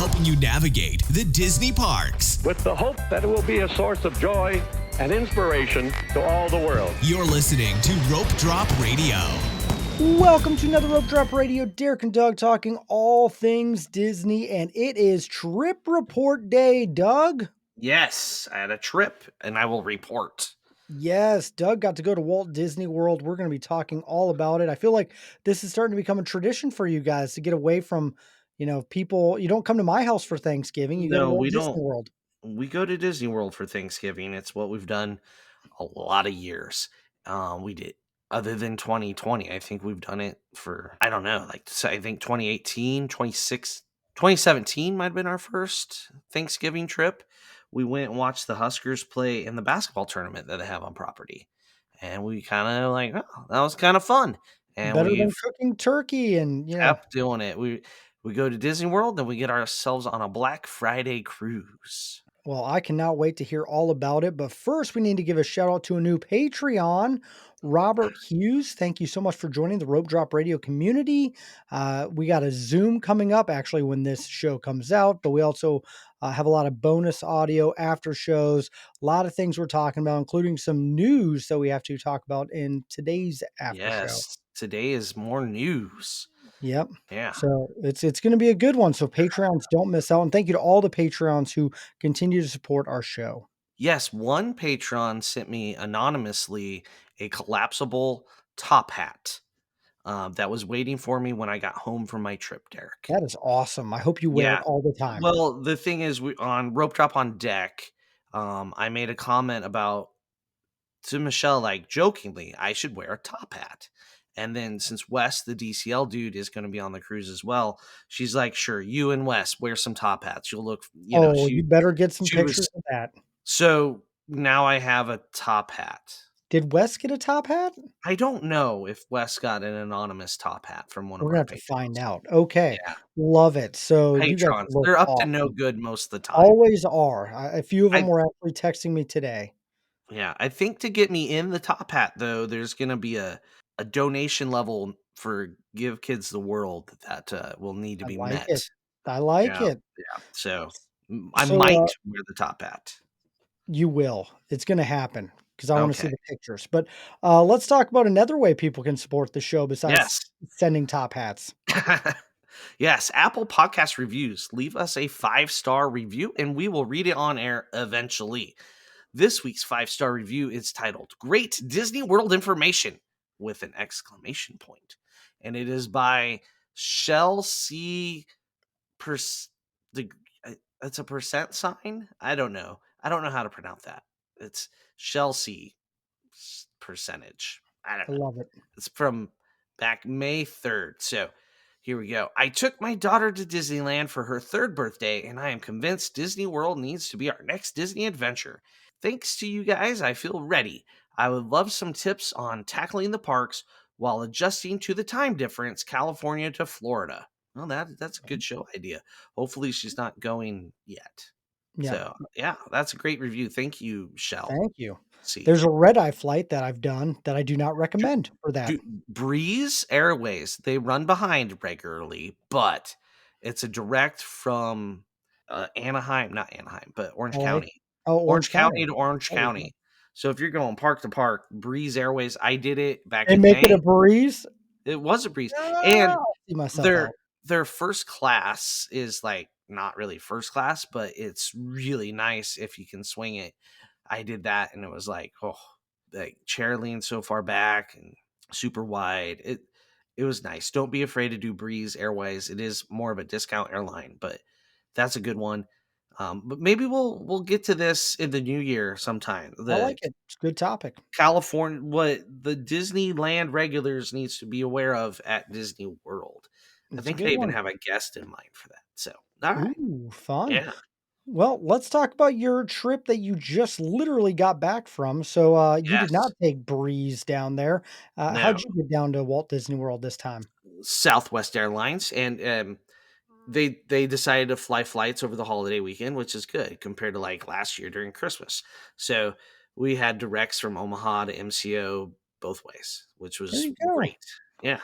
helping you navigate the Disney parks. with the hope that it will be a source of joy and inspiration to all the world. You're listening to Rope Drop Radio. Welcome to another Rope Drop Radio. Derek and Doug talking all things Disney, and it is trip report day, Doug. Yes, I had a trip and I will report. Yes, Doug got to go to Walt Disney World. We're going to be talking all about it. I feel like this is starting to become a tradition for you guys to get away from, people. You don't come to my house for Thanksgiving. You go to No, Walt we Disney don't. World. We go to Disney World for Thanksgiving. It's what we've done a lot of years. We did, other than 2020, I think we've done it for, I don't know, I think 2018, 2017 might have been our first Thanksgiving trip. We went and watched the Huskers play in the basketball tournament that they have on property. And we kind of oh, that was kind of fun. And Better than we've cooking turkey and, kept doing it. We go to Disney World, then we get ourselves on a Black Friday cruise. Well, I cannot wait to hear all about it. But first, we need to give a shout out to a new Patreon, Robert Hughes. Thank you so much for joining the Rope Drop Radio community. We got a Zoom coming up actually when this show comes out, but we also have a lot of bonus audio after shows, a lot of things we're talking about, including some news that we have to talk about in today's after show. Yes, today is more news. Yep. Yeah. So it's going to be a good one. So Patreons don't miss out. And thank you to all the Patreons who continue to support our show. Yes, one patron sent me anonymously a collapsible top hat that was waiting for me when I got home from my trip, Derek. That is awesome. I hope you wear Yeah. it all the time. Well, the thing is, on Rope Drop on Deck, I made a comment to Michelle, jokingly, I should wear a top hat. And then since Wes, the DCL dude, is going to be on the cruise as well, she's like, sure, you and Wes wear some top hats. You'll look, you better get some she pictures was, of that. so now I have a top hat. Did Wes get a top hat? I don't know if Wes got an anonymous top hat from one of We're our going to have to patrons. find out. Okay. Yeah. Love it. So you guys Patrons, look they're up to awesome. no good most of the time. Always are. A few of them I- were actually texting me today. Yeah, I think to get me in the top hat, though, there's going to be a donation level for Give Kids the World that will need to I be like met. it. I like Yeah, it. yeah. So I So, might wear the top hat. You will. It's going to happen because I want to see Okay. the pictures. But let's talk about another way people can support the show besides Yes. sending top hats. Yes, Apple Podcast reviews. Leave us a 5-star review and we will read it on air eventually. This week's 5-star review is titled Great Disney World Information with an exclamation point. And it is by Shell C. It's a percent sign? I don't know. I don't know how to pronounce that. It's Shell C percentage. I don't I know. love it. It's from back May 3rd. So here we go. I took my daughter to Disneyland for her 3rd birthday, and I am convinced Disney World needs to be our next Disney adventure. Thanks to you guys, I feel ready. I would love some tips on tackling the parks while adjusting to the time difference, California to Florida. Well, that's a good show idea. Hopefully she's not going yet. Yeah. So, yeah, that's a great review. Thank you, Shell. Thank you. See. There's a red-eye flight that I've done that I do not recommend for that. Breeze Airways, they run behind regularly, but it's a direct from Anaheim, not Anaheim, but Orange LA? County. Oh, Orange County to Orange Oh, yeah. County. So if you're going park to park, Breeze Airways, I did it back They in make May. it a breeze? It was a breeze. And I'll see myself out. their first class is not really first class, but it's really nice if you can swing it. I did that and it was chair lean so far back and super wide. It was nice. Don't be afraid to do Breeze Airways. It is more of a discount airline, but that's a good one. But maybe we'll get to this in the new year sometime. I like it. It's a good topic. California, what the Disneyland regulars needs to be aware of at Disney World. I think they even have a guest in mind for that. So, all right. Ooh, fun. Yeah. Well, let's talk about your trip that you just literally got back from. So you did not take Breeze down there. No. How'd you get down to Walt Disney World this time? Southwest Airlines, and they decided to fly flights over the holiday weekend, which is good compared to last year during Christmas. So we had directs from Omaha to MCO both ways, which was great. Yeah.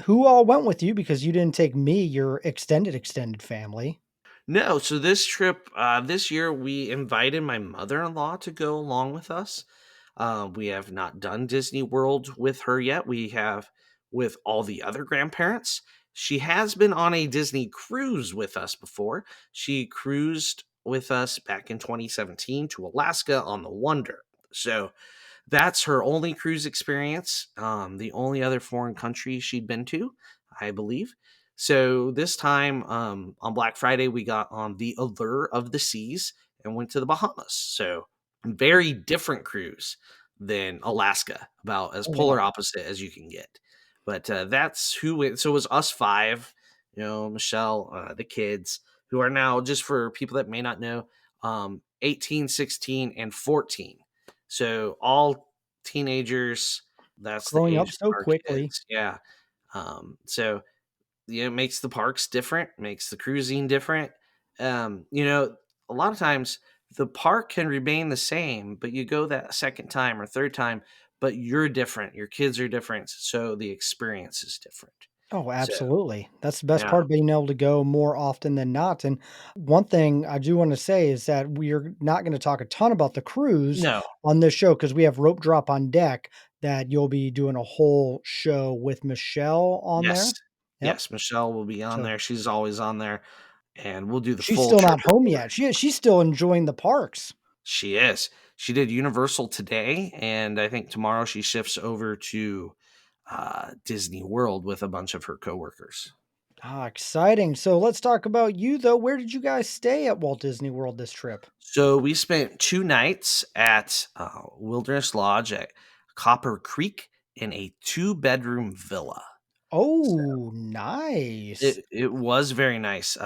Who all went with you? Because you didn't take me, your extended family. No, so this trip, this year, we invited my mother-in-law to go along with us. We have not done Disney World with her yet. We have with all the other grandparents. She has been on a Disney cruise with us before. She cruised with us back in 2017 to Alaska on the Wonder. So that's her only cruise experience, the only other foreign country she'd been to, I believe. So this time, on Black Friday, we got on the Allure of the Seas and went to the Bahamas. So very different cruise than Alaska, about as Oh, wow. polar opposite as you can get. But that's who went. So it was us five, Michelle, the kids, who are now, just for people that may not know, 18, 16, and 14. So all teenagers, that's the Growing up age of so our quickly. kids. Yeah. So it makes the parks different, makes the cruising different. A lot of times the park can remain the same, but you go that second time or third time, but you're different. Your kids are different. So the experience is different. Oh, So, absolutely. That's the best yeah. part, being able to go more often than not. And one thing I do want to say is that we're not going to talk a ton about the cruise No. on this show because we have Rope Drop on Deck that you'll be doing a whole show with Michelle on Yes. there. Yep. Yes. Michelle will be on So there. She's always on there. And we'll do the she's full still trip not with home her. yet. She's still enjoying the parks. She is. She did Universal today, and I think tomorrow she shifts over to Disney World with a bunch of her coworkers. Ah, exciting. So let's talk about you though. Where did you guys stay at Walt Disney World this trip? So we spent 2 nights at Wilderness Lodge at Copper Creek in a 2-bedroom villa. So Oh, nice. it was very nice.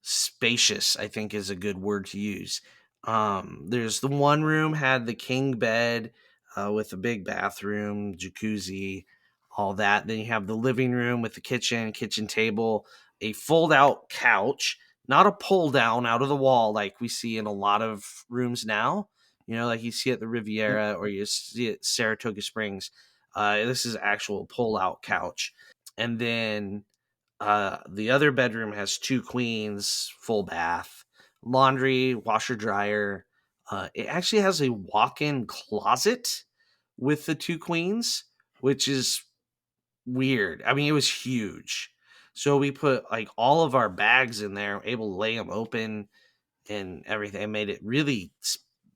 Spacious, I think, is a good word to use. There's the one room had the king bed with a big bathroom, jacuzzi, all that. Then you have the living room with the kitchen table, a fold out couch, not a pull down out of the wall like we see in a lot of rooms now. Like you see at the Yep. Riviera or you see at Saratoga Springs. This is actual pull out couch. And then the other bedroom has two queens, full bath, laundry, washer dryer. It actually has a walk-in closet with the two queens, which is weird. I mean, it was huge. So we put like all of our bags in there, able to lay them open and everything. It made it really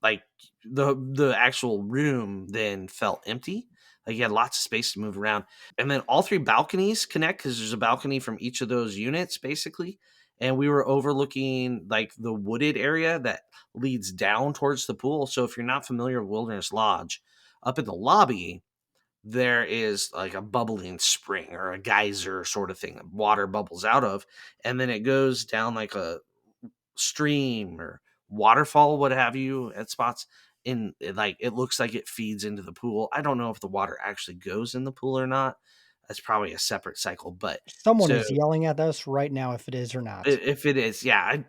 like the actual room then felt empty. Like you had lots of space to move around. And then all three balconies connect because there's a balcony from each of those units, basically. And we were overlooking like the wooded area that leads down towards the pool. So if you're not familiar with Wilderness Lodge, up in the lobby, there is like a bubbling spring or a geyser sort of thing that water bubbles out of. And then it goes down like a stream or waterfall, what have you, at spots. Like it looks like it feeds into the pool. I don't know if the water actually goes in the pool or not. That's probably a separate cycle. But Someone so is yelling at us right now if it is or not. if it is, yeah,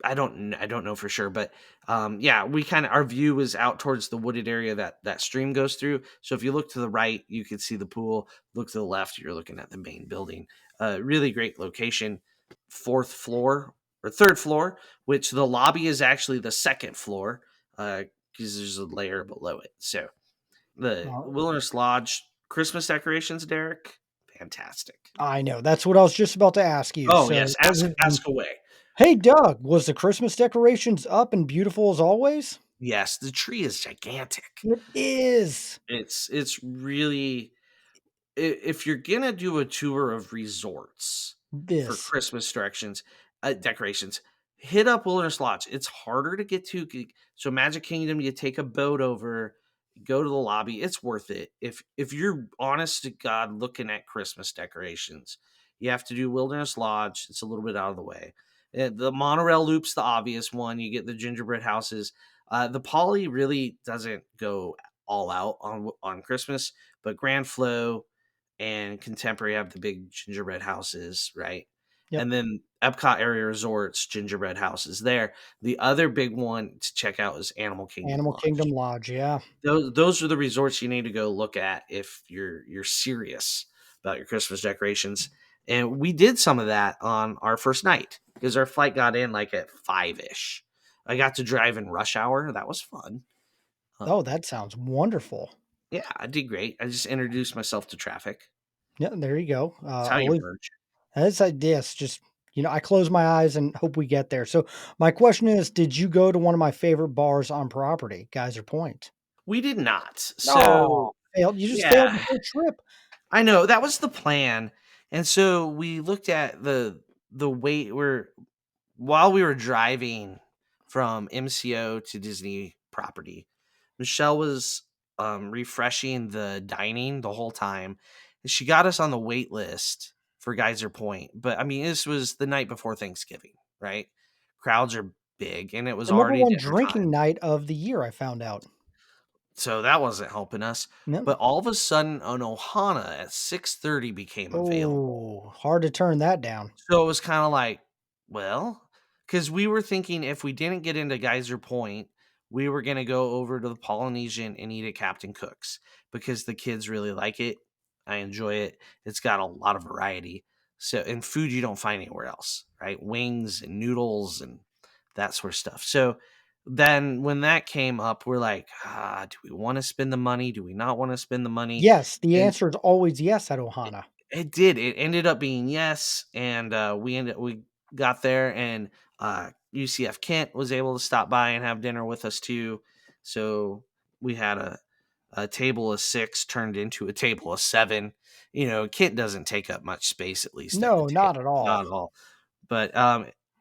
I don't know for sure, but yeah, we kind of our view is out towards the wooded area that stream goes through. So if you look to the right, you can see the pool. Look to the left, you're looking at the main building. Really great location. Fourth floor or third floor, which the lobby is actually the second floor because there's a layer below it. So the Uh, Wilderness Lodge Christmas decorations, Derek, fantastic. I know. That's what I was just about to ask you. Oh So yes, other than ask away. Hey, Doug, was the Christmas decorations up and beautiful as always? Yes, the tree is gigantic. It is. It's really if you're gonna do a tour of resorts for This. Christmas decorations, hit up Wilderness Lodge. It's harder to get to. So Magic Kingdom, you take a boat over, go to the lobby. It's worth it. If you're honest to God looking at Christmas decorations, you have to do Wilderness Lodge. It's a little bit out of the way. The monorail loop's the obvious one. You get the gingerbread houses. The Poly really doesn't go all out on Christmas, but Grand Flow and Contemporary have the big gingerbread houses, right? Yep. And then Epcot Area Resorts gingerbread houses there. The other big one to check out is Animal Kingdom Animal Kingdom Lodge. Lodge, yeah. Those are the resorts you need to go look at if you're serious about your Christmas decorations. And we did some of that on our first night because our flight got in like at 5-ish. I got to drive in rush hour. That was fun. Oh, Um, that sounds wonderful. yeah, I did great. I just introduced myself to traffic. Yeah, there you go. That's how you Always merge. that's yes, just I close my eyes and hope we get there. So my question is, did you go to one of my favorite bars on property, Geyser Point? We did not. No, So, failed. You just failed the yeah, whole trip. I know that was the plan. And so we looked at the wait we're while we were driving from MCO to Disney property, Michelle was refreshing the dining the whole time. And she got us on the wait list for Geyser Point. But I mean, this was the night before Thanksgiving, right? Crowds are big and it was The number already one dinner drinking time. night of the year, I found out. So that wasn't helping us. Yep. But all of a sudden, an Ohana at 6:30 became available. Oh, hard to turn that down. So it was kinda like, well, because we were thinking if we didn't get into Geyser Point, we were gonna go over to the Polynesian and eat at Captain Cook's because the kids really like it. I enjoy it. It's got a lot of variety. So and food you don't find anywhere else, right? Wings and noodles and that sort of stuff. So then when that came up, we're like, do we wanna spend the money? Do we not wanna spend the money? Yes, the And answer is always yes at Ohana. it did. It ended up being yes, and we got there, and UCF Kent was able to stop by and have dinner with us too. So we had a table of 6 turned into a table of 7. Kent doesn't take up much space, at least at the No, not at table, all. not at all. But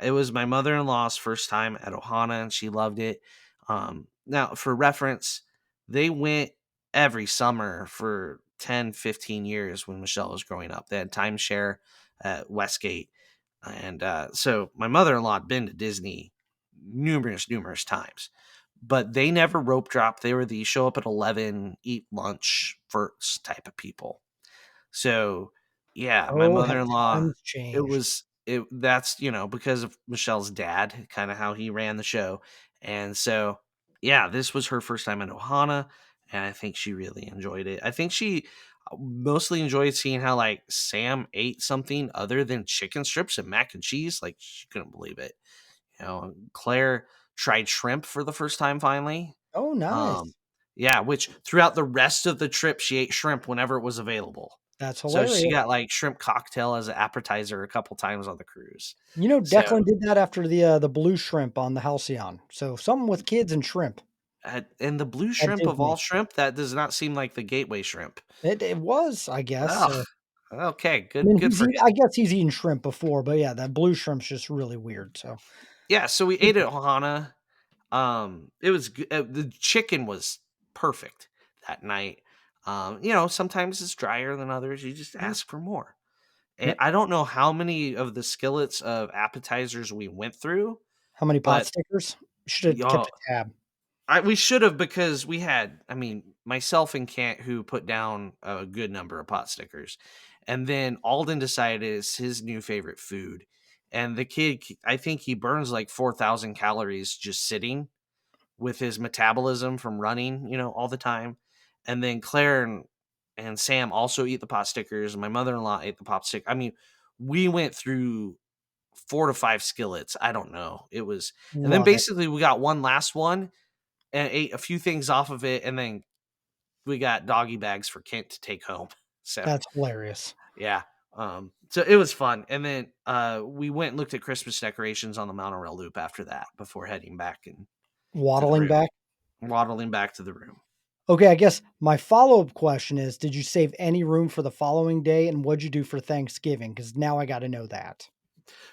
it was my mother-in-law's first time at Ohana, and she loved it. Now, for reference, they went every summer for 10, 15 years when Michelle was growing up. They had timeshare at Westgate. And so my mother-in-law had been to Disney numerous times, but they never rope dropped. They were the show up at 11, eat lunch first type of people. So, yeah, my Oh, have mother-in-law, times it changed. was it that's, because of Michelle's dad, kinda how he ran the show, and so, yeah, this was her first time in Ohana, and I think she really enjoyed it. I think she, mostly enjoyed seeing how, like, Sam ate something other than chicken strips and mac and cheese, like, she couldn't believe it, and Claire tried shrimp for the first time finally, Oh, um, nice. yeah, which throughout the rest of the trip, she ate shrimp whenever it was available. That's So she hilarious. got, like, shrimp cocktail as an appetizer a couple times on the cruise. So, Declan did that after the blue shrimp on the Halcyon. So something with kids and shrimp and the blue at shrimp of all Disney. shrimp, that does not seem like the gateway shrimp. It was, I guess. Ugh. So Okay, I good mean, good for him. I guess he's eaten shrimp before, but yeah, that blue shrimp's just really weird. So Yeah, so we ate at Ohana. It was the chicken was perfect that night. Sometimes it's drier than others, you just mm, ask for more. And yep. I don't know how many of the skillets of appetizers we went through, How many pot but stickers? Should have kept y'all a tab. we should have because we had, I mean, myself and Kent who put down a good number of pot stickers. And then Alden decided it's his new favorite food. And the kid, I think he burns like 4,000 calories just sitting with his metabolism from running, all the time. And then Claire and Sam also eat the pot stickers. And my mother in law ate the pop stick. I mean, we went through 4 to 5 skillets. I don't know. It was, and then Love it. basically we got one last one and ate a few things off of it, and then we got doggy bags for Kent to take home. So That's hilarious. yeah, so it was fun. And then we went and looked at Christmas decorations on the monorail loop after that before heading back and to the Waddling room, back. waddling back to the room. Okay, I guess my follow-up question is, did you save any room for the following day, and what'd you do for Thanksgiving? Because now I gotta know that.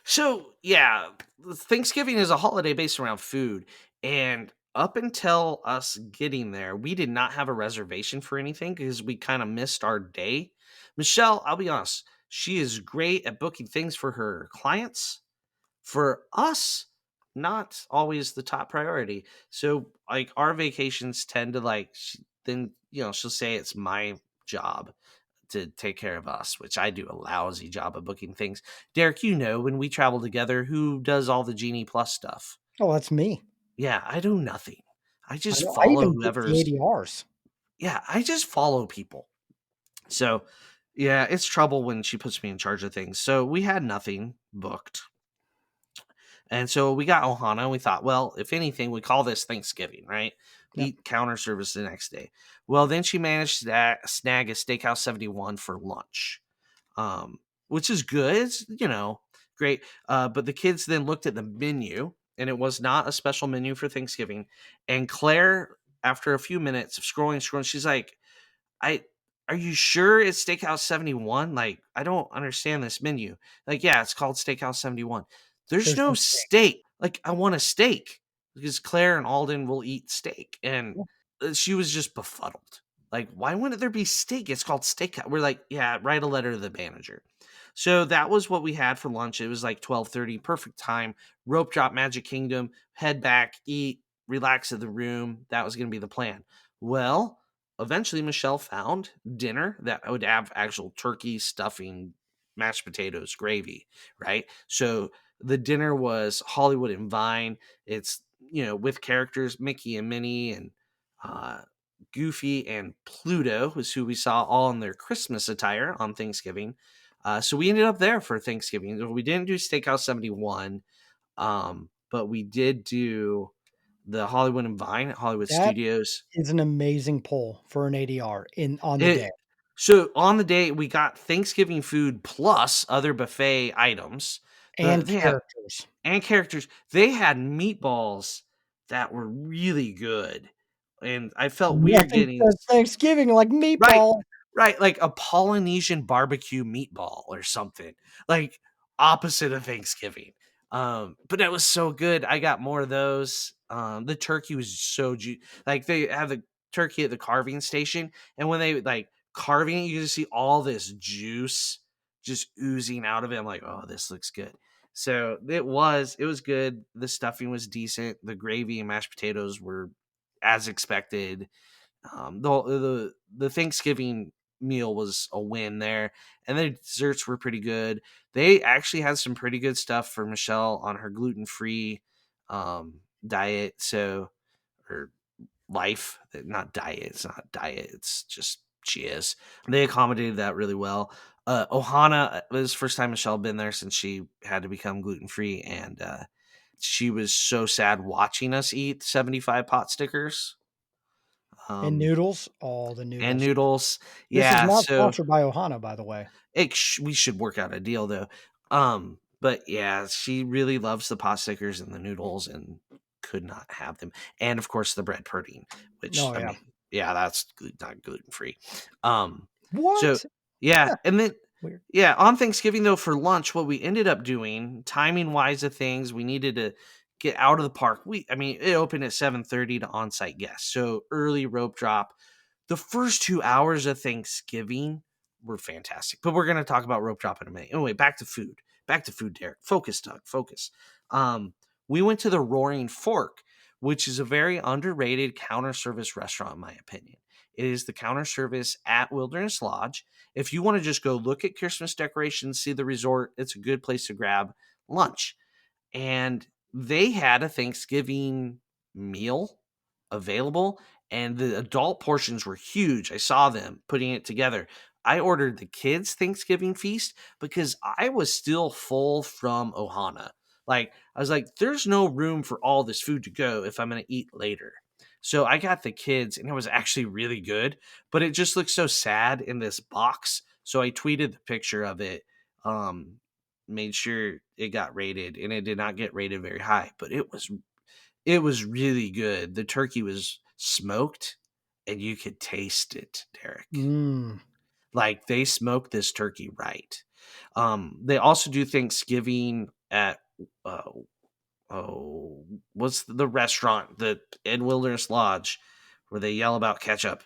So yeah, Thanksgiving is a holiday based around food, and up until us getting there, we did not have a reservation for anything because we kind of missed our day. Michelle, I'll be honest, she is great at booking things for her clients. For us, not always the top priority. So like our vacations tend to then she'll say it's my job to take care of us, which I do a lousy job of booking things. Derek, when we travel together, who does all the Genie Plus stuff? Oh, that's me. Yeah, I do nothing. I I just know, I follow even booked the whoever's. ADRs. Yeah, I just follow people. So Yeah, it's trouble when she puts me in charge of things. So we had nothing booked. And so we got Ohana and we thought, well, if anything, we call this Thanksgiving, right? Yep. Eat counter service the next day. Well, then she managed to snag a Steakhouse 71 for lunch, um, which is good. It's, great. But the kids then looked at the menu and it was not a special menu for Thanksgiving. And Claire, after a few minutes of scrolling, she's like, I are you sure it's Steakhouse 71? Like, I don't understand this menu. Like, yeah, it's called Steakhouse 71. There's There's no no steak. steak. Like, I want a steak because Claire and Alden will eat steak. And Yeah. she was just befuddled. Like, why wouldn't there be steak? It's called Steakhouse. We're like, yeah, write a letter to the manager. So that was what we had for lunch. It was like 12:30, perfect time. Rope drop Magic Kingdom, head back, eat, relax at the room. That was going to be the plan. Well, eventually Michelle found dinner that would have actual turkey, stuffing, mashed potatoes, gravy, right? So the dinner was Hollywood and Vine. It's, with characters Mickey and Minnie and uh, Goofy and Pluto was who we saw all in their Christmas attire on Thanksgiving. So we ended up there for Thanksgiving. We didn't do Steakhouse 71, but we did do the Hollywood and Vine at Hollywood That Studios. is an amazing pull for an ADR on the It day. So on the day we got Thanksgiving food plus other buffet items. And They had characters. and characters. They had meatballs that were really good, and I felt weird Nothing getting says Thanksgiving like right, meatball. right, like a Polynesian barbecue meatball or something, like opposite of Thanksgiving. But it was so good. I got more of those. The turkey was so like they have the turkey at the carving station, and when they like carving it, you just see all this juice just oozing out of it. I'm like, oh, this looks good. So it was good. The stuffing was decent. The gravy and mashed potatoes were as expected. The Thanksgiving meal was a win there, and the desserts were pretty good. They actually had some pretty good stuff for Michelle on her gluten free diet. So, or life, not diet. It's not diet. It's just she is. They accommodated that really well. Ohana was the first time Michelle had been there since she had to become gluten free, and she was so sad watching us eat 75 pot stickers. And Um, noodles. Oh, the and noodles. noodles. This is Yeah, not so sponsored by Ohana, by the way. we should work out a deal though. But yeah, she really loves the pot stickers and the noodles and could not have them. And of course the bread pudding, which Oh, I yeah. mean, yeah, that's not gluten free. Um, so What? yeah, Huh, and then weird. yeah, on Thanksgiving though for lunch, what we ended up doing, timing wise of things, we needed to get out of the park. I mean, it opened at 7:30 to on-site guests, so early rope drop. The first 2 hours of Thanksgiving were fantastic, but we're going to talk about rope drop in a minute. Anyway, back to food. Back to food, Derek. Focus, Doug. Focus. We went to the Roaring Fork, which is a very underrated counter service restaurant, in my opinion. It is the counter service at Wilderness Lodge. If you want to just go look at Christmas decorations, see the resort, it's a good place to grab lunch. And they had a Thanksgiving meal available, and the adult portions were huge. I saw them putting it together. I ordered the kids' Thanksgiving feast because I was still full from Ohana. Like, I was like, there's no room for all this food to go if I'm going to eat later. So I got the kids, and it was actually really good, but it just looked so sad in this box. So I tweeted the picture of it, made sure it got rated, and it did not get rated very high, but it was really good. The turkey was smoked and you could taste it, Derek. Mm. Like they smoked this turkey right. They also do Thanksgiving at uh, oh, what's the restaurant that in Wilderness Lodge where they yell about ketchup?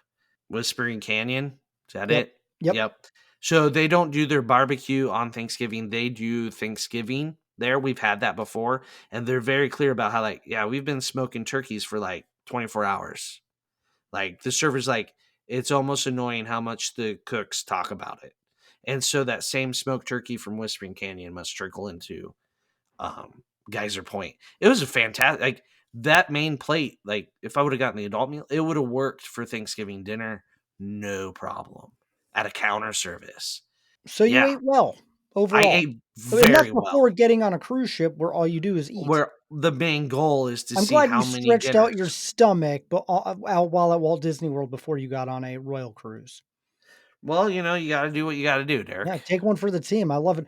Whispering Canyon? Is that Yep. it? Yep. Yep. So they don't do their barbecue on Thanksgiving. They do Thanksgiving there. We've had that before. And they're very clear about how, like, yeah, we've been smoking turkeys for like 24 hours. Like the server's like, it's almost annoying how much the cooks talk about it. And so that same smoked turkey from Whispering Canyon must trickle into Geyser Point. It was a fantastic, like that main plate. Like if I would have gotten the adult meal, it would have worked for Thanksgiving dinner, no problem. At a counter service, So you Yeah, ate well I overall. ate And that's very well. before getting on a cruise ship where all you do is eat. Where the main goal is to I'm see glad you how many stretched out your dinners. stomach, but while at Walt Disney World before you got on a royal cruise. Well, you gotta do what you gotta do, Yeah, Derek. take one for the team. I love it.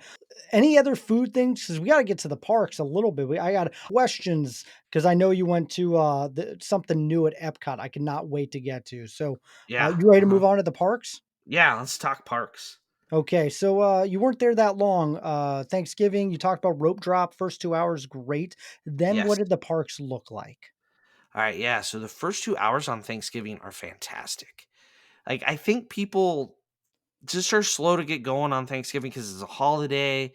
Any other food things? Because we got to get to the parks a little bit. I got questions because I know you went to something new at Epcot. I cannot wait to get to. So, Yeah, you ready to uh-huh. move on to the parks? Yeah, let's talk parks. Okay, so you weren't there that long. Thanksgiving, you talked about rope drop. First 2 hours, great. Then what Yes. did the parks look like? Alright, yeah, so the first 2 hours on Thanksgiving are fantastic. Like, I think people just are slow to get going on Thanksgiving because it's a holiday,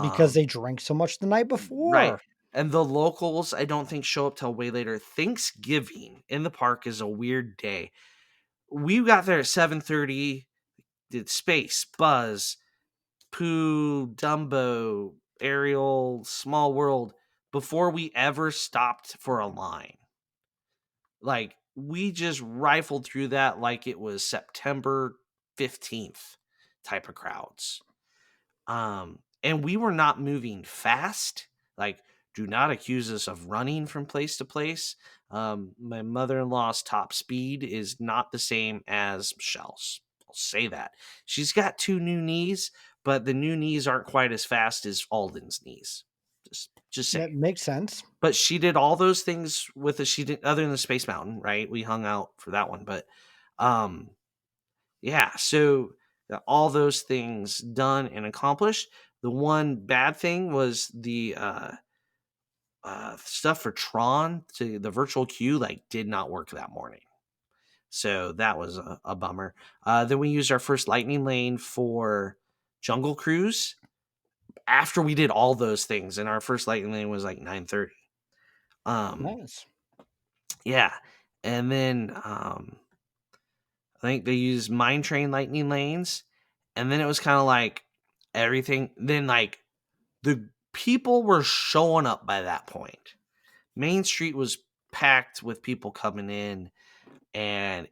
Because um they drank so much the night right, before. and the locals, I don't think show up till way later. Thanksgiving in the park is a weird day. We got there at 7:30, did Space, Buzz, Pooh, Dumbo, Ariel, Small World before we ever stopped for a line. Like, we just rifled through that like it was September 15th type of crowds. And we were not moving fast. Like, do not accuse us of running from place to place. My mother-in-law's top speed is not the same as Michelle's. I'll say that. She's got two new knees, but the new knees aren't quite as fast as Alden's knees. Just saying. That makes sense. But she did all those things with us. She did other than the Space Mountain, right? We hung out for that one, but um, yeah. So all those things done and accomplished. The one bad thing was the stuff for Tron to the virtual queue like did not work that morning. So that was a bummer. Then we used our first lightning lane for Jungle Cruise after we did all those things, and our first lightning lane was like 9:30. Um, Nice. yeah, and then I think they used Mine Train lightning lanes, and then it was kind of like everything. Then like the people were showing up by that point. Main Street was packed with people coming in, and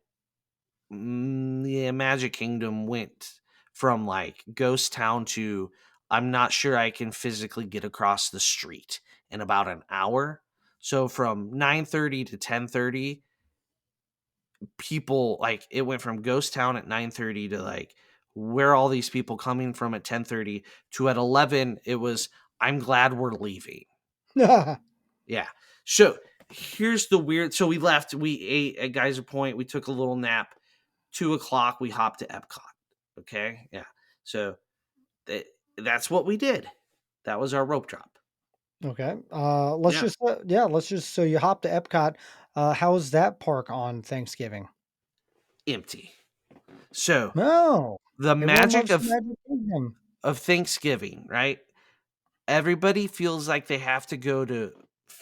yeah, Magic Kingdom went from like ghost town to I'm not sure I can physically get across the street in about an hour. So from 9:30 to 10:30, people like it went from ghost town at 9:30 to like where are all these people coming from at 10:30 to at 11 it was I'm glad we're leaving. Yeah. So here's the weird. So we left. We ate at Geyser Point. We took a little nap. 2 o'clock. We hopped to Epcot. Okay. Yeah. So that, that's what we did. That was our rope drop. Okay. Yeah. Let's just so you hop to Epcot. How was that park on Thanksgiving? Empty. So No. the Everyone magic loves Magic Kingdom. of Thanksgiving, right? Everybody feels like they have to go to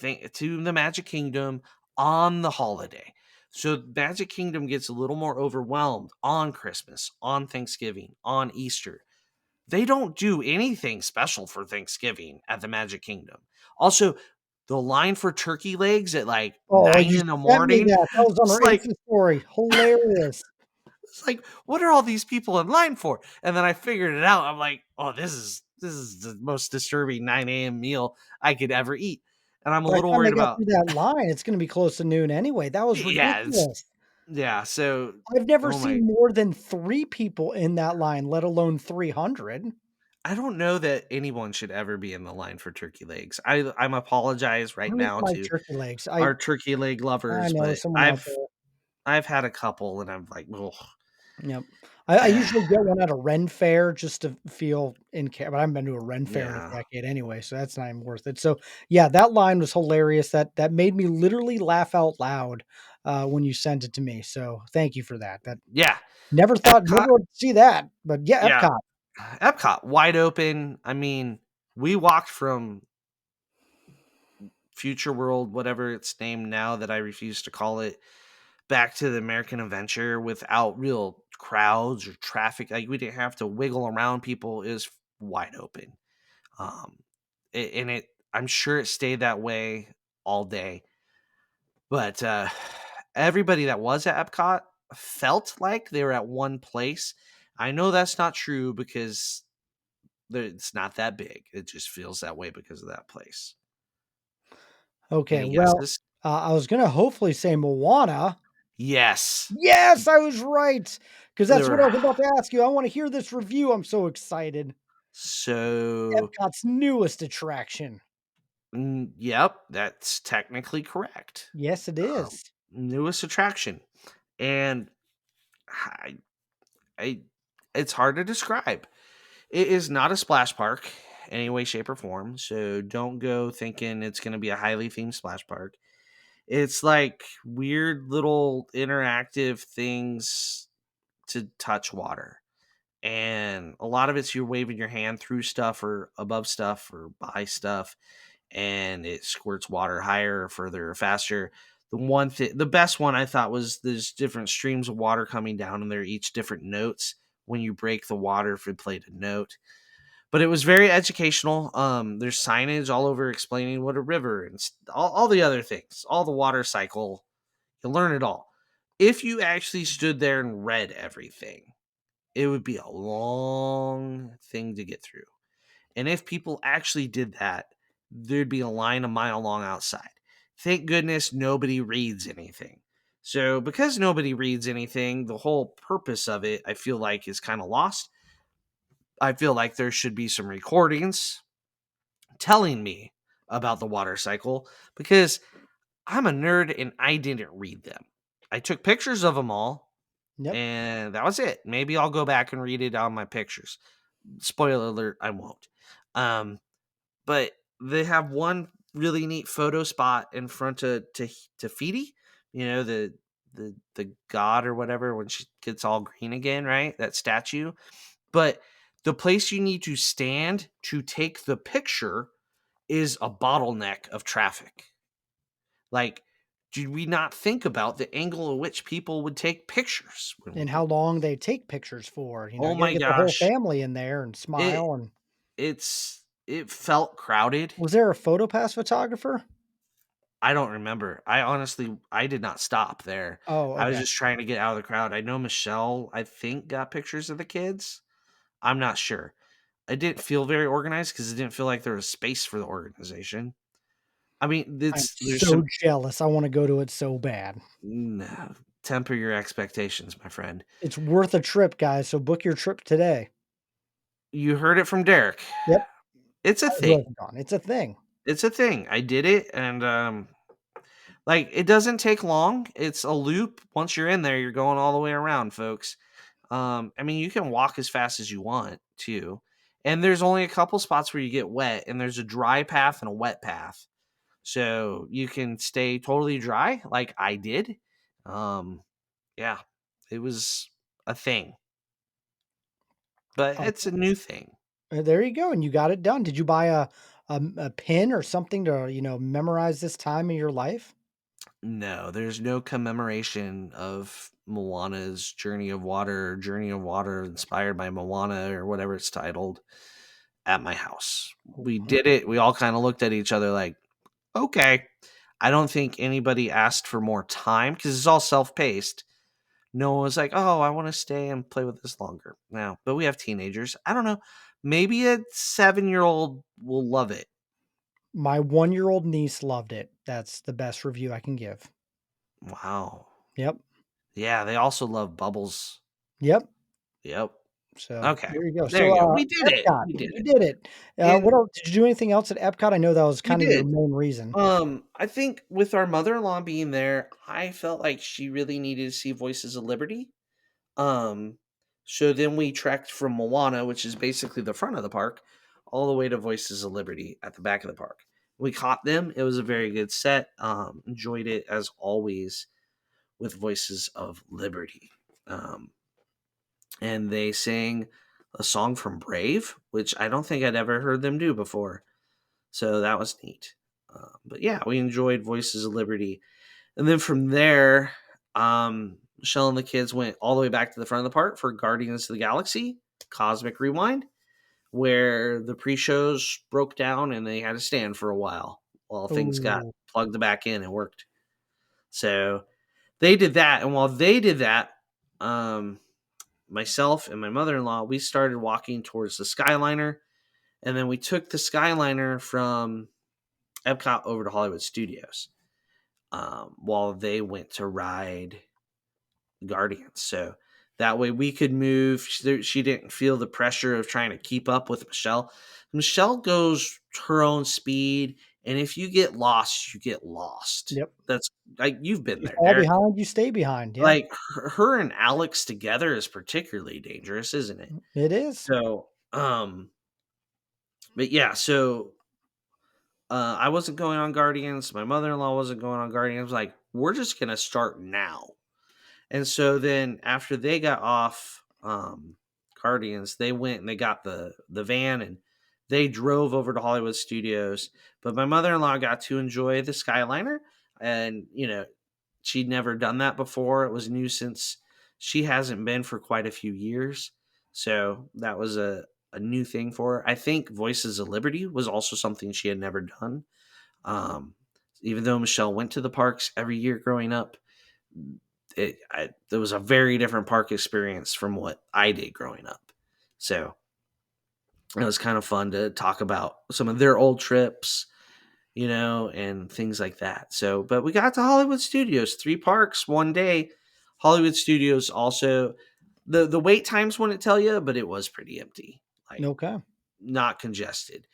the Magic Kingdom on the holiday. So Magic Kingdom gets a little more overwhelmed on Christmas, on Thanksgiving, on Easter. They don't do anything special for Thanksgiving at the Magic Kingdom. Also, the line for turkey legs at like Oh, 9 you in the sent me morning, that. That was on it's our like Insta story. Hilarious. it's like, what are all these people in line for? And then I figured it out. I'm like, oh, this is the most disturbing 9 a.m. meal I could ever eat. And I'm a By the little time they worried got about through that line, it's gonna be close to noon anyway. That was yeah, ridiculous. yeah. So I've never oh my seen more than 3 people in that line, let alone 300. I don't know that anyone should ever be in the line for turkey legs. I'm apologize I right don't even now like to turkey legs. our turkey leg I lovers, know but someone out I've there. I've had a couple and I'm like, oh, Yep. I usually get one at a Ren fair just to feel but I haven't been to a Ren fair in a yeah. decade anyway, so that's not even worth it. So, yeah, that line was hilarious. That made me literally laugh out loud, when you sent it to me, so thank you for that. That Yeah. Epcot, never would see that, but yeah, yeah. Epcot. Epcot, wide open. I mean, we walked from Future World, whatever it's named now that I refuse to call it, back to the American Adventure without real crowds or traffic. Like we didn't have to wiggle around people. It was wide open. Um, and it, I'm sure it stayed that way all day. But everybody that was at Epcot felt like they were at one place. I know that's not true because it's not that big. It just feels that way because of that place. Okay, Any well, guesses? I was gonna hopefully say Moana. Yes. Yes, I was right, because There that's what I were was about to ask you. I wanna hear this review, I'm so excited. so Epcot's newest attraction. yep, that's technically correct. Yes, it is. Newest attraction. And I, I it's hard to describe. It is not a splash park any way, shape, or form. So don't go thinking it's going to be a highly themed splash park. It's like weird little interactive things to touch water. And a lot of it's you're waving your hand through stuff or above stuff or by stuff, and it squirts water higher or further or faster. The best one I thought was there's different streams of water coming down, and they're each different notes when you break the water if you played a note. But it was very educational. There's signage all over explaining what a river and all the other things, all the water cycle. You learn it all. If you actually stood there and read everything, it would be a long thing to get through. And if people actually did that, there'd be a line a mile long outside. Thank goodness nobody reads anything. So, because nobody reads anything, the whole purpose of it, I feel like, is kind of lost. I feel like there should be some recordings telling me about the water cycle because I'm a nerd and I didn't read them. I took pictures of them all, Yep. and that was it. Maybe I'll go back and read it on my pictures. Spoiler alert, I won't. Um, but they have one really neat photo spot in front of Tafiti, the god or whatever when she gets all green again, right? That statue. But the place you need to stand to take the picture is a bottleneck of traffic. Like, did we not think about the angle at which people would take pictures? And how long they take pictures for, Oh you gotta my get the whole gosh, family in there and it smile, and it felt crowded. was there a PhotoPass photographer? I don't remember. I did not stop there. Oh, I was okay. just trying to get out of the crowd. I know Michelle, I think, got pictures of the kids. I'm not sure. It didn't feel very organized because it didn't feel like there was space for the organization. I mean, I'm there's so some jealous, I wanna go to it so bad. no, temper your expectations, my friend. It's worth a trip, guys, so book your trip today. You heard it from Derek. Yep, It's a who thing. hasn't gone? It's a thing. It's a thing. I did it, and like it doesn't take long. It's a loop. Once you're in there, you're going all the way around, folks. I mean, you can walk as fast as you want too. And there's only a couple spots where you get wet, and there's a dry path and a wet path. So you can stay totally dry, like I did. Um, yeah, it was a thing, but Oh, it's a new thing. there you go, and you got it done. Did you buy a pen or something to, memorize this time in your life? No, there's no commemoration of Moana's Journey of Water inspired by Moana or whatever it's titled at my house. We Mhm. did it. We all kind of looked at each other like, okay. I don't think anybody asked for more time because it's all self paced. No one was like, oh, I want to stay and play with this longer. Now, but we have teenagers. I don't know. Maybe a 7-year-old will love it. My one-year-old niece loved it. That's the best review I can give. Wow. Yep, Yeah, they also love bubbles. yep. Yep. So, Okay. there you go. There So, you go. We did it. Epcot, We did you it. did it. And What else did you do anything else at Epcot? I know that was we kinda your did. main reason. I think with our mother-in-law being there, I felt like she really needed to see Voices of Liberty. Um, so then we trekked from Moana, which is basically the front of the park, all the way to Voices of Liberty at the back of the park. We caught them. It was a very good set. Enjoyed it as always with Voices of Liberty. Um, and they sang a song from Brave, which I don't think I'd ever heard them do before. So that was neat. But yeah, we enjoyed Voices of Liberty. And then from there, Michelle and the kids went all the way back to the front of the park for Guardians of the Galaxy Cosmic Rewind, where the pre shows broke down and they had to stand for a while things got Ooh. plugged back in and worked. So they did that. And while they did that, um, myself and my mother-in-law, we started walking towards the Skyliner, and then we took the Skyliner from Epcot over to Hollywood Studios, while they went to ride Guardians. So that way we could move. She didn't feel the pressure of trying to keep up with Michelle. Michelle goes her own speed, and if you get lost, you get lost. Yep. That's like, you've been You there, fall Derek. behind, you stay behind. Yeah, Like her and Alex together is particularly dangerous, isn't it? it is. So, but yeah, so I wasn't going on Guardians. My mother-in-law wasn't going on Guardians. Like, we're just gonna start now. And so then after they got off Guardians, they went and they got the van and they drove over to Hollywood Studios. But my mother-in-law got to enjoy the Skyliner, and she'd never done that before. It was new since she hasn't been for quite a few years. So that was a new thing for her. I think Voices of Liberty was also something she had never done. Um, Even though Michelle went to the parks every year growing up, it was a very different park experience from what I did growing up. So it was kind of fun to talk about some of their old trips, and things like that. So, but we got to Hollywood Studios, 3 parks, one day. Hollywood Studios also, the wait times wouldn't tell you, but it was pretty empty, like Okay. not congested.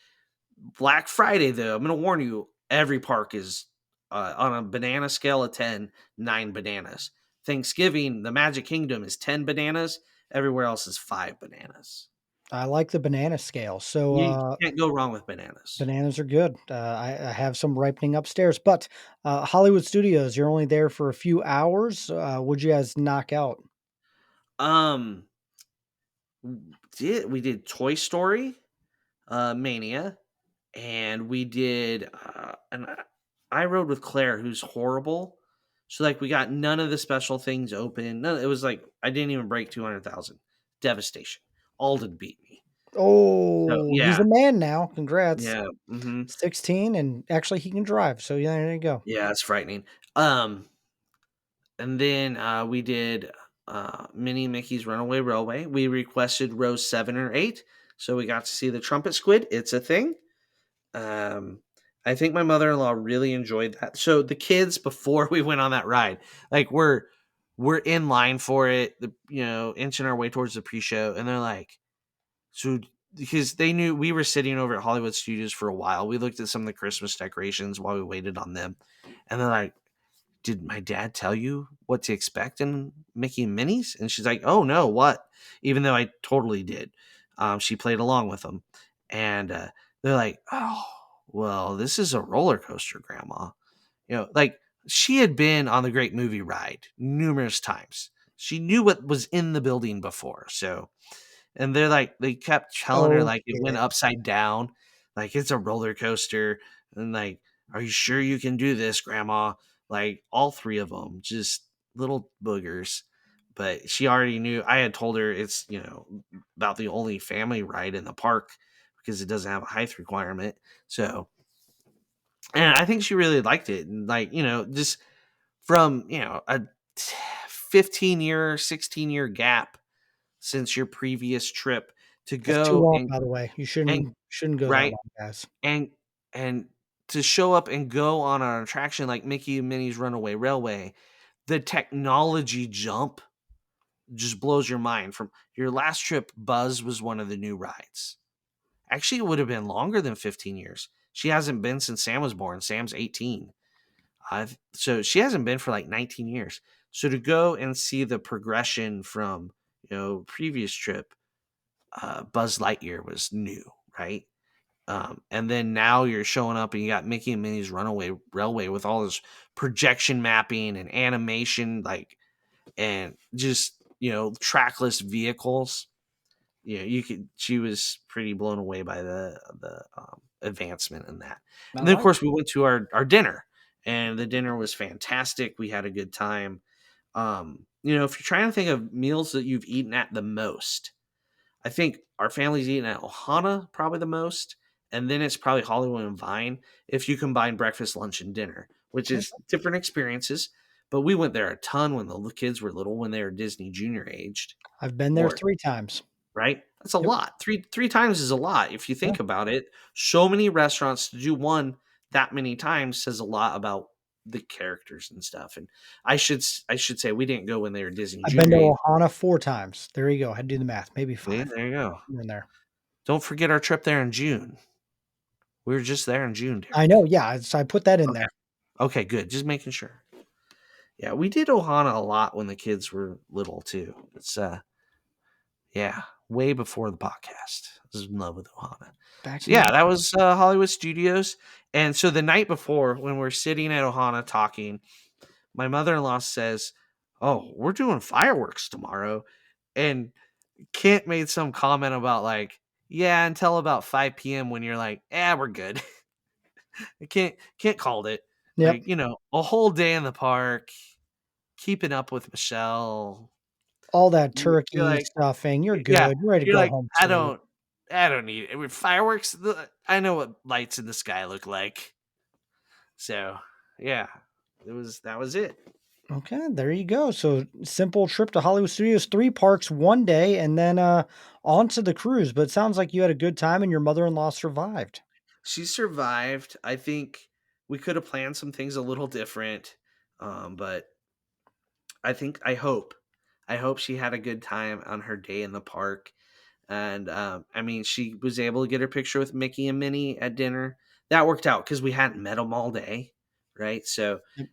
Black Friday, though, I'm going to warn you, every park is on a banana scale of 10, 9 bananas. Thanksgiving, the Magic Kingdom is 10 bananas. Everywhere else is 5 bananas. I like the banana scale. So, You can't go wrong with bananas. bananas are good. I have some ripening upstairs, but Hollywood Studios, you're only there for a few hours. Would you guys knock out? Um, we did Toy Story, Mania, and we did, and I rode with Claire, who's horrible. So like, we got none of the special things open. None, it was like I didn't even break 200,000. Devastation. Alden beat me. So Oh, he's yeah, a man now. Congrats. yeah, 16, and actually he can drive. So yeah, there you go. yeah. It's frightening. Um, and then we did Minnie Mickey's Runaway Railway. We requested rows 7 or 8, so we got to see the Trumpet Squid. It's a thing. Um, I think my mother-in-law really enjoyed that. So the kids, before we went on that ride, like we're in line for it, inching our way towards the pre-show, and they're like, so because they knew we were sitting over at Hollywood Studios for a while. We looked at some of the Christmas decorations while we waited on them, and they're like, did my dad tell you what to expect in Mickey and Minnie's? And she's like, oh no, what? Even though I totally did. She played along with them. And they're like, oh, well, this is a roller coaster, Grandma. Like, she had been on the Great Movie Ride numerous times. She knew what was in the building before. So, and they kept telling her, like, it went Okay. upside down, like it's a roller coaster. And like, are you sure you can do this, Grandma? Like, all 3 of them, just little boogers. But she already knew. I had told her it's, about the only family ride in the park because it doesn't have a height requirement. So, and I think she really liked it. And like, just from, a 15-year, 16-year gap since your previous trip to That's too go long, and by the way. You and shouldn't go that right long, guys. and and to show up and go on an attraction like Mickey and Minnie's Runaway Railway, the technology jump just blows your mind. From your last trip, Buzz was one of the new rides. Actually, it would have been longer than 15 years. She hasn't been since Sam was born. Sam's 18. So she hasn't been for like 19 years. So to go and see the progression from, previous trip, Buzz Lightyear was new, right? And then now you're showing up and you got Mickey and Minnie's Runaway Railway with all this projection mapping and animation, like, and just, trackless vehicles. She was pretty blown away by the advancement in that. I And then of like course we went to our dinner, and the dinner was fantastic. We had a good time. If you're trying to think of meals that you've eaten at the most, I think our family's eating at Ohana probably the most, and then it's probably Hollywood and Vine if you combine breakfast, lunch, and dinner, which it. is different experiences. But we went there a ton when the kids were little, when they were Disney Junior aged, I've been there or 3 times. right? That's a Yep. lot. Three times is a lot if you Yeah. think about it. So many restaurants to do one that many times says a lot about the characters and stuff. And I should say we didn't go when they were Disney I've been Junior age. to Ohana 4 times. There you go. I had to do the math. Maybe See, 5. there you go. Somewhere in there. Don't forget our trip there in June. We were just there in June, I Derek. know. Yeah. So I put that in Okay. there. Okay, good. Just making sure. Yeah, we did Ohana a lot when the kids were little too. It's yeah, way before the podcast. I was in love with Ohana. Back So in the yeah, day. that was Hollywood Studios. And so the night before, when we're sitting at Ohana talking, my mother-in-law says, "Oh, we're doing fireworks tomorrow," and Kent made some comment about like, "Yeah, until about 5 p.m. when you're like, we're good." Kent called it Yep. like, a whole day in the park, keeping up with Michelle. All that You're turkey like, stuffing. You're yeah, good. You're ready to you're go like, home I safe. don't need it. I mean, fireworks. I know what lights in the sky look like. So yeah, that was it. Okay, there you go. So simple trip to Hollywood Studios, 3 parks, 1 day, and then on to the cruise. But it sounds like you had a good time and your mother-in-law survived. She survived. I think we could have planned some things a little different, but I hope she had a good time on her day in the park. And I mean, she was able to get her picture with Mickey and Minnie at dinner. That worked out because we hadn't met them all day, right? So Yep.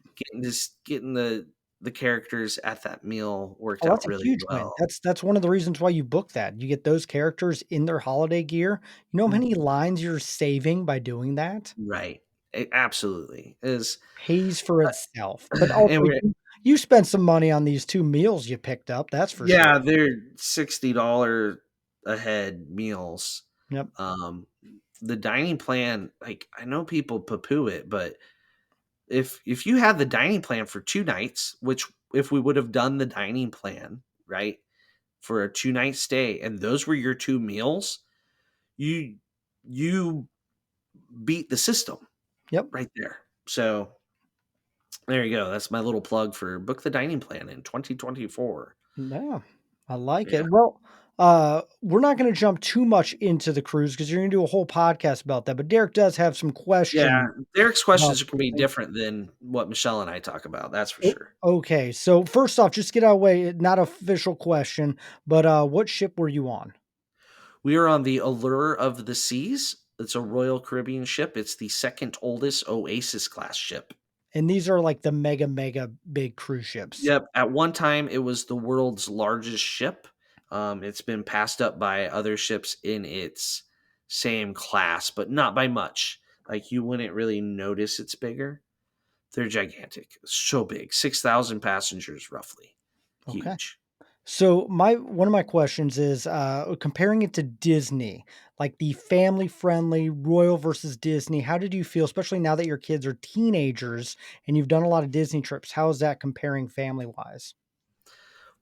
getting the characters at that meal worked Oh, out that's a really huge win. well. That's one of the reasons why you book that. You get those characters in their holiday gear. You know how Mm. many lines you're saving by doing that? Right. Absolutely is. Pays for itself. But And also we're you spent some money on these 2 meals you picked up, that's for sure. yeah, they're $60 a head meals. Yep. Um, the dining plan, like I know people poo-poo it, but if you had the dining plan for 2 nights, which if we would have done the dining plan, right, for a 2-night stay, and those were your 2 meals, you beat the system Yep. right there. So there you go. That's my little plug for book the dining plan in 2024. Yeah, I like Yeah. it. Well, we're not going to jump too much into the cruise because you're going to do a whole podcast about that. But Derek does have some Yeah. questions Derek's about questions are going to be something. different than what Michelle and I talk about. That's for Oh, sure. okay, so first off, just get out of the way. Not official question, but what ship were you on? We are on the Allure of the Seas. It's a Royal Caribbean ship. It's the second oldest Oasis class ship. And these are like the mega big cruise ships. Yep. At one time, it was the world's largest ship. It's been passed up by other ships in its same class, but not by much. Like you wouldn't really notice it's bigger. They're gigantic, so big, 6,000 passengers roughly, Okay. huge. So my one of my questions is comparing it to Disney, like the family friendly Royal versus Disney. How did you feel, especially now that your kids are teenagers and you've done a lot of Disney trips? How is that comparing family wise?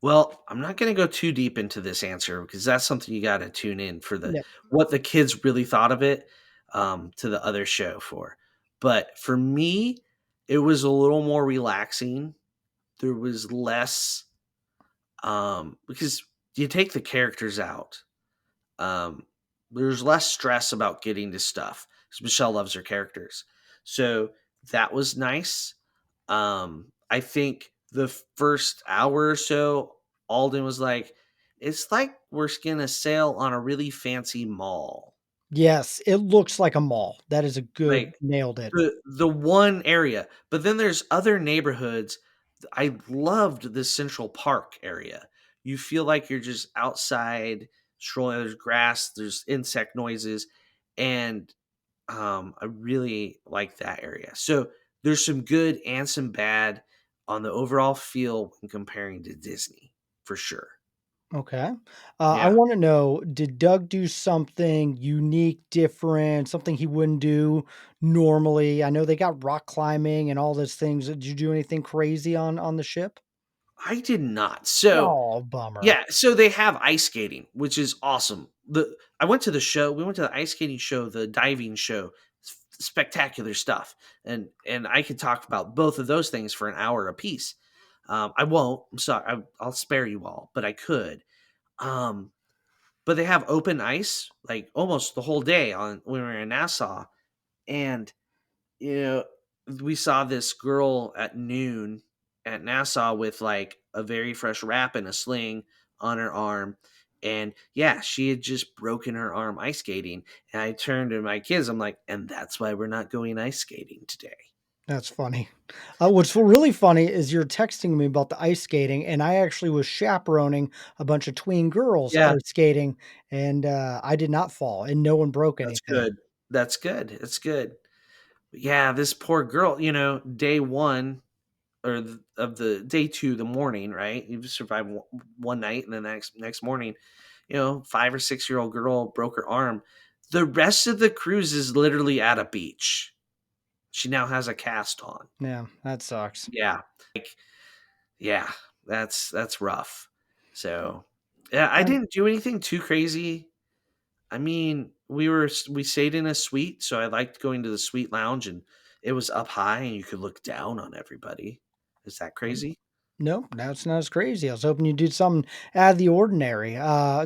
Well, I'm not going to go too deep into this answer because that's something you got to tune in for the Yeah. what the kids really thought of it to the other show for. But for me, it was a little more relaxing. There was less because you take the characters out. Um, there's less stress about getting to stuff because Michelle loves her characters, so that was nice. I think the first hour or so, Alden was like, "It's like we're gonna sail on a really fancy mall." Yes, it looks like a mall. That is a good Like nailed it. the one area, but then there's other neighborhoods. I loved the Central Park area. You feel like you're just outside strolling. There's grass, there's insect noises, and I really like that area. So there's some good and some bad on the overall feel when comparing to Disney, for sure. Okay. I Yeah. want to know, did Doug do something unique, different, something he wouldn't do normally? I know they got rock climbing and all those things. Did you do anything crazy on the ship? I did not. So Oh, bummer. yeah, so they have ice skating, which is awesome. The I went to the show. We went to the ice skating show, the diving show. spectacular stuff. And I could talk about both of those things for an hour apiece. I won't. I'm sorry. I'll spare you all, but I could. Um, but they have open ice like almost the whole day on when we were in Nassau, and you know we saw this girl at noon at Nassau with like a very fresh wrap and a sling on her arm. And yeah, she had just broken her arm ice skating. And I turned to my kids, I'm like, and that's why we're not going ice skating today. That's funny. What's really funny is you're texting me about the ice skating, and I actually was chaperoning a bunch of tween girls Yeah, ice skating, and I did not fall, and no one broke that's anything. good. That's good. It's good. But yeah, this poor girl, day one or of the day two, the morning, right? You've survived one night, and then the next morning, 5 or 6 year old girl broke her arm. The rest of the cruise is literally at a beach. She now has a cast on. Yeah, that sucks. Yeah, like yeah, that's rough. So yeah, I Um, didn't do anything too crazy. I mean, we stayed in a suite, so I liked going to the suite lounge, and it was up high, and you could look down on everybody. Is that crazy? no, that's not as crazy. I was hoping you did something out of the ordinary.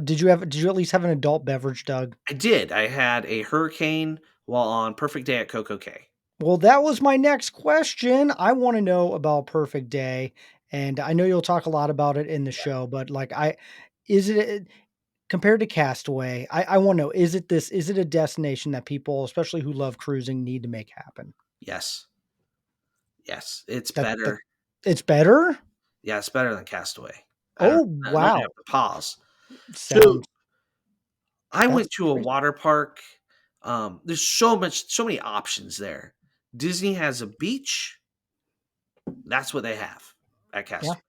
Did you at least have an adult beverage, Doug? I did. I had a hurricane while on Perfect Day at Coco Cay. Well, that was my next question. I want to know about Perfect Day, and I know you'll talk a lot about it in the show, but like is it compared to Castaway, I want to know, is it a destination that people, especially who love cruising, need to make happen? Yes, yes, it's That better. it's better? Yeah, it's better than Castaway. Oh, I don't even wow. have to pause. So Sounds I that's went to a crazy. water park. There's so many options there. Disney has a beach. That's what they have at Yeah. Castaway.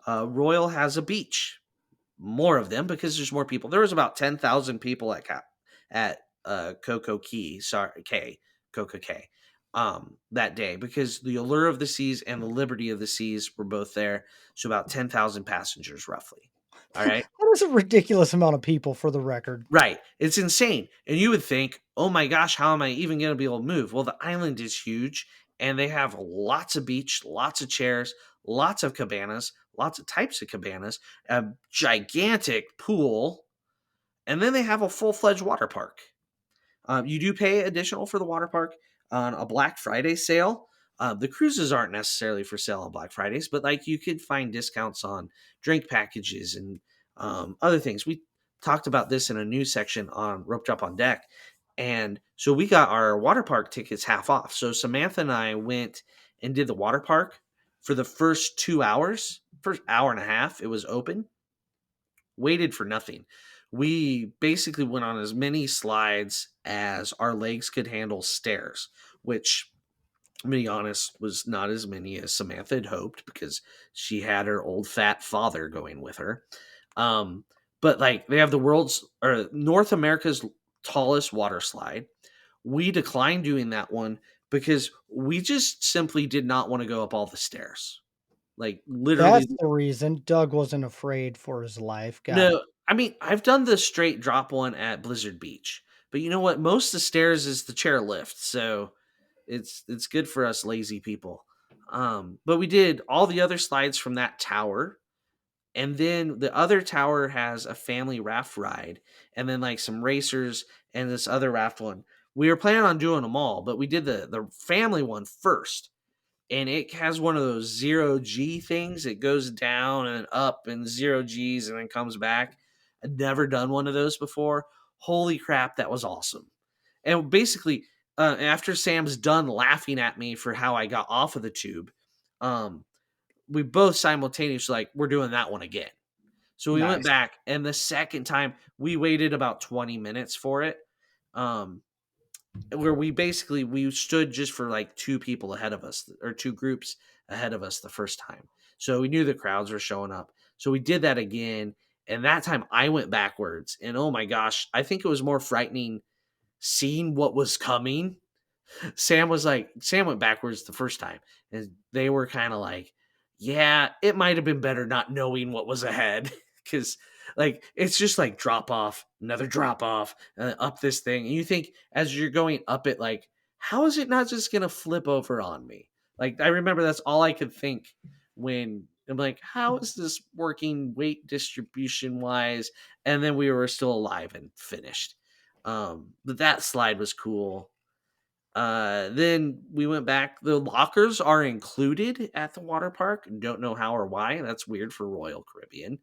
Royal has a beach. More of them because there's more people. There was about 10,000 people at Coco Key, sorry, K, Coco K, that day because the Allure of the Seas and the Liberty of the Seas were both there. So about 10,000 passengers roughly. All right. That is a ridiculous amount of people for the record. Right. It's insane. And you would think, oh my gosh, how am I even going to be able to move? Well, the island is huge and they have lots of beach, lots of chairs, lots of cabanas, lots of types of cabanas, a gigantic pool, and then they have a full fledged water park. You do pay additional for the water park on a Black Friday sale. The cruises aren't necessarily for sale on Black Fridays, but like you could find discounts on drink packages and other things. We talked about this in a news section on Rope Drop on Deck. And so we got our water park tickets half off. So Samantha and I went and did the water park for the first 2 hours, first hour and a half. It was open, waited for nothing. We basically went on as many slides as our legs could handle stairs, which, to be honest, was not as many as Samantha had hoped because she had her old fat father going with her. But like they have the world's or North America's tallest water slide. We declined doing that one because we just simply did not want to go up all the stairs. Like literally That's the reason Doug wasn't afraid for his life. Got it. no, I mean, I've done the straight drop one at Blizzard Beach, but you know what? Most of the stairs is the chair lift, so it's good for us lazy people. But we did all the other slides from that tower, and then the other tower has a family raft ride, and then like some racers and this other raft one. We were planning on doing them all, but we did the family one first, and it has one of those zero G things. It goes down and up and zero G's and then comes back. I'd never done one of those before. Holy crap, that was awesome. And basically, after Sam's done laughing at me for how I got off of the tube, um, we both simultaneously like, we're doing that one again. So we went Nice. back, and the second time we waited about 20 minutes for it. Where we stood just for like two people ahead of us or two groups ahead of us the first time. So we knew the crowds were showing up. So we did that again. And that time I went backwards. And oh my gosh, I think it was more frightening seeing what was coming. Sam went backwards the first time. And they were kind of like, yeah, it might have been better not knowing what was ahead. Cause like it's just like drop off, another drop off, up this thing. And you think as you're going up it like how is it not just gonna flip over on me? Like, I remember that's all I could think when I'm like, how is this working weight distribution wise? And then we were still alive and finished. But that slide was cool. Then we went back. The lockers are included at the water park. Don't know how or why. That's weird for Royal Caribbean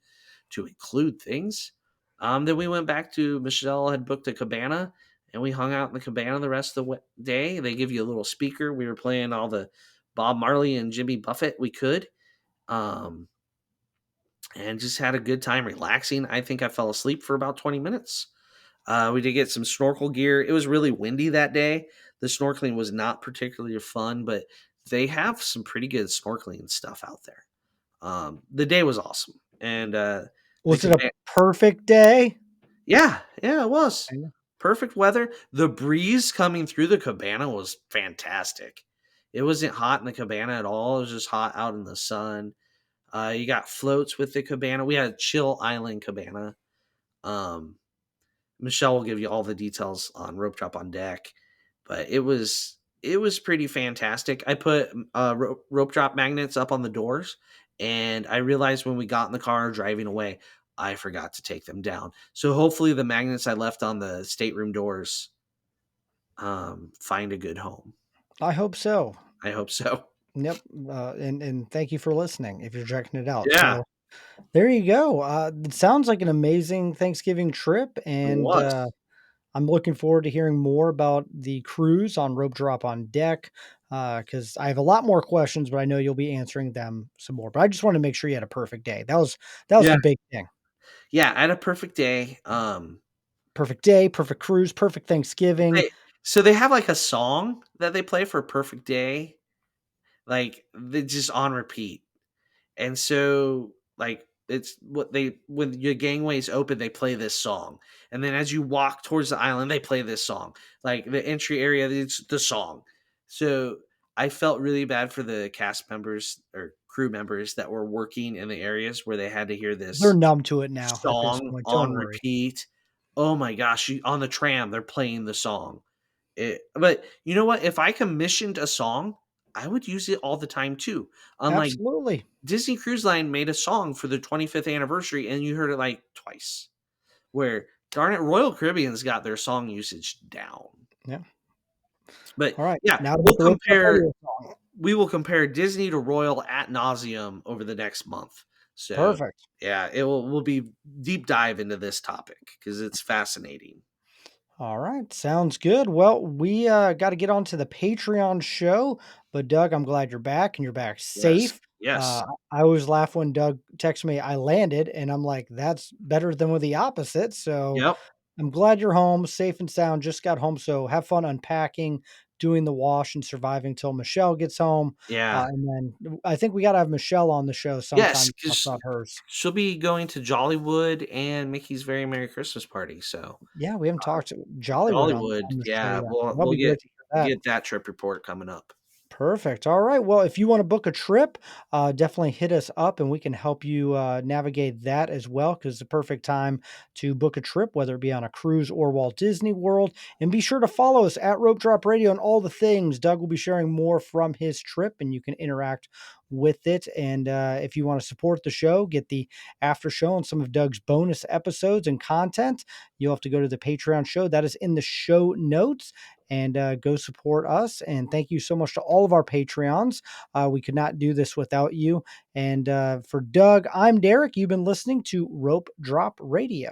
to include things. Then we went back to Michelle had booked a cabana, and we hung out in the cabana the rest of the day. They give you a little speaker. We were playing all the Bob Marley and Jimmy Buffett we could, um, and just had a good time relaxing. I think I fell asleep for about 20 minutes. We did get some snorkel gear. It was really windy that day. The snorkeling was not particularly fun, but they have some pretty good snorkeling stuff out there. The day was awesome, and the Was it a caba- perfect day? yeah, it was perfect weather. The breeze coming through the cabana was fantastic. It wasn't hot in the cabana at all. It was just hot out in the sun. You got floats with the cabana. We had a chill island cabana. Um, Michelle will give you all the details on rope drop on deck, but it was pretty fantastic. I put rope drop magnets up on the doors, and I realized when we got in the car driving away, I forgot to take them down. So hopefully the magnets I left on the stateroom doors find a good home. I hope so. I hope so. Yep. And thank you for listening if you're checking it out. Yeah, So there you go. It sounds like an amazing Thanksgiving trip, it and was. I'm looking forward to hearing more about the cruise on Rope Drop on Deck. Because I have a lot more questions, but I know you'll be answering them some more. But I just want to make sure you had a perfect day. That was Yeah, the big thing. yeah. I had a perfect day. Perfect day, perfect cruise, perfect Thanksgiving. They, so they have like a song that they play for a perfect day, like they just on repeat. And so, like, it's what they when your gangways open, they play this song, and then as you walk towards the island, they play this song. Like the entry area, it's the song. So I felt really bad for the cast members or crew members that were working in the areas where they had to hear They're this numb to it now at this song point. Don't on worry. repeat. Oh my gosh, on the tram, they're playing the song. But you know what? If I commissioned a song, I would use it all the time too. Unlike Absolutely. Disney Cruise Line made a song for the 25th anniversary, and you heard it like twice. Where darn it, Royal Caribbean's got their song usage down. Yeah. But All right. yeah, Now to book a Rope Drop radio song. we will compare Disney to Royal at nauseum over the next month. So Perfect. yeah, we'll be deep dive into this topic because it's fascinating. All right, sounds good. Well, we got to get on to the Patreon show, but Doug, I'm glad you're back and you're back Yes. safe. Yes. I always laugh when Doug texts me, I landed, and I'm like, that's better than with the opposite. So Yep. I'm glad you're home, safe and sound. Just got home. So have fun unpacking, doing the wash, and surviving till Michelle gets home. Yeah. And then I think we got to have Michelle on the show sometime Yes, to talk because about hers. she'll be going to Jollywood and Mickey's Very Merry Christmas Party. So Yeah, we haven't talked Jollywood Jollywood, on the show yeah, yet. we'll That'll we'll be get great to hear that. that trip report coming up. Perfect. All right. Well, if you want to book a trip, definitely hit us up and we can help you navigate that as well because it's the perfect time to book a trip, whether it be on a cruise or Walt Disney World. And be sure to follow us at Rope Drop Radio and all the things. Doug will be sharing more from his trip and you can interact with it. And if you want to support the show, get the after show and some of Doug's bonus episodes and content, you'll have to go to the Patreon show. That is in the show notes and go support us. And thank you so much to all of our Patreons. We could not do this without you. And for Doug, I'm Derek. You've been listening to Rope Drop Radio.